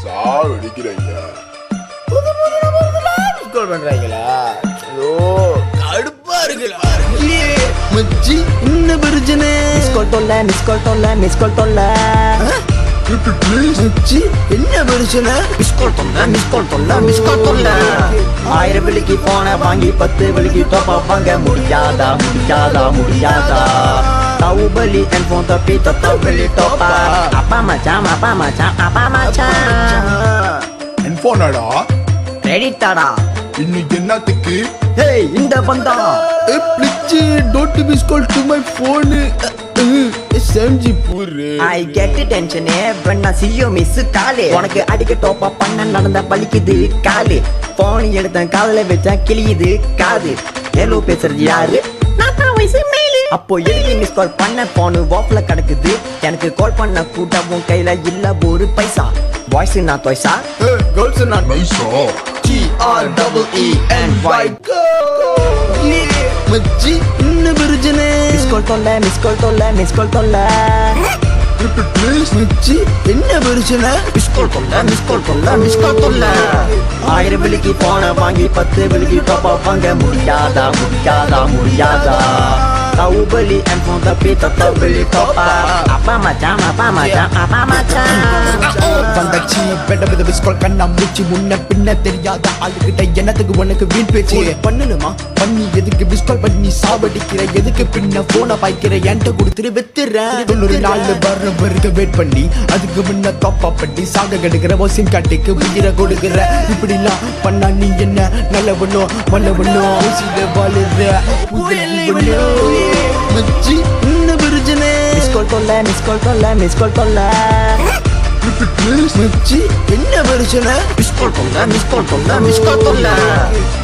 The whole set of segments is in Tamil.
சாவடிக்கிறீங்க. கால் பண்றாங்களா? ஐயோ கடுப்பா இருக்குடா. மச்சி என்ன பிரச்சனை? மிஸ் கால் தொல்ல மச்சி என்ன பிரச்சனை? மிஸ் கால் தொல்ல 1000 வெள்ளிக்கு போன வாங்கி 10 வெள்ளிக்கு டாப் அப் வாங்க முடியாதா தாவுபலி என் போன் தப்பி தத்தவெளி டாப்பா அப்பா மச்சான் இன்ஃபோனாடா கிரெடிட் தாடா இன்னும் என்னத்துக்கு? ஹேய் இந்த பந்தா please don't miss call to my phone. SMG poor I get tension when I see you miss காலே உனக்கு அடிக்க டாப் அப் பண்ண நடந்த பலிக்குது காலே போன் எடுத்த காதுல வச்சா கிளியுது காது ஹலோ பேசுறது யாரு நான் தான் வயசு மேலு அப்போ எதுக்கு மிஸ் கால் பண்ண போன் வாப்ல கிடக்குது எனக்கு கால் பண்ண கூட்ட உன் கையில இல்ல ஒரு பைசா வாய்ஸ் நான் தொய்சா girls நான் நைஸா? TREENY மச்சி என்ன பிரச்சனை? மிஸ் கால் தொல்ல மச்சி என்ன பிரச்சனை? மிஸ் கால் தொல்ல 1000 வெள்ளிக்கு போன வாங்கி 10 வெள்ளிக்கு டாப் அப் வாங்க முடியாதா தாவுபலி என் போன் தப்பி தத்தவெளி டாப்பா அப்பா மச்சான் தங்கச்சி பெட்ட வித மிஸ் கால் கண்ணா மூச்சு முன்ன பின்ன தெரியாத ஆளுகிட்ட என்னத்துக்கு உனக்கு வீண் பேச்சு பண்ணணுமா? பண்ணி எதுக்கு மிஸ் கால் பண்ணி சாவடிக்கிற? எதுக்கு பின்ன போன பாய்க்கிற? என்கிட்ட கொடுத்துட்டு வித்துறேன் 90 நாள் வரைக்கும் வெயிட் பண்ணி அதுக்கு முன்ன தப்பா பண்ணி சாக கெடுக்கிற சிம் கார்டுக்கு உயிரை கொடுக்கிற. இப்படிலாம் பண்ணா நீ என்ன நல்ல பண்ணும் வாழுற மச்சி என்ன பிரச்சனை? மிஸ் கால் தொல்ல மச்சி என்ன பிரச்சனை? மிஸ் கால் தொல்ல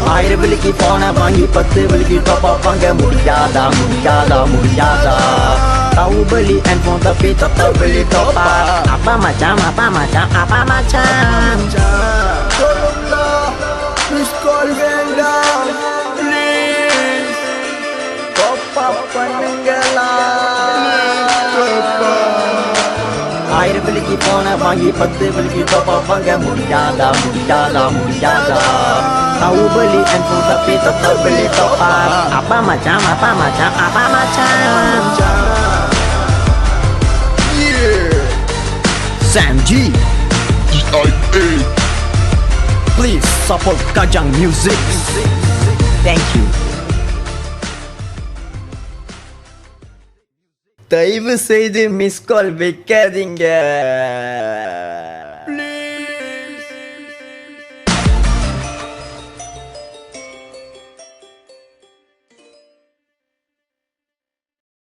1000 வெள்ளிக்கு போன வாங்கி 10 வெள்ளிக்கு டாப் அப் வாங்க முடியாதா தாவுபலி என் போன் தப்பி தத்தவெளி டாப்பா அப்பா மச்சான் மிஸ் கால் வேண்டாம் ப்ளீஸ் டாப் அப் பண்ணுங்களா 1000 வெள்ளிக்கு போன வாங்கி 10 வெள்ளிக்கு டாப் அப் வாங்க முடியாதா தாவுபலி என் போன் தப்பி தத்தவெளி டாப்பா அப்பா மச்சான் Sam G DIA. please support Kajang Music thank you தயவு செய்து மிஸ் கால் வைக்காதீங்க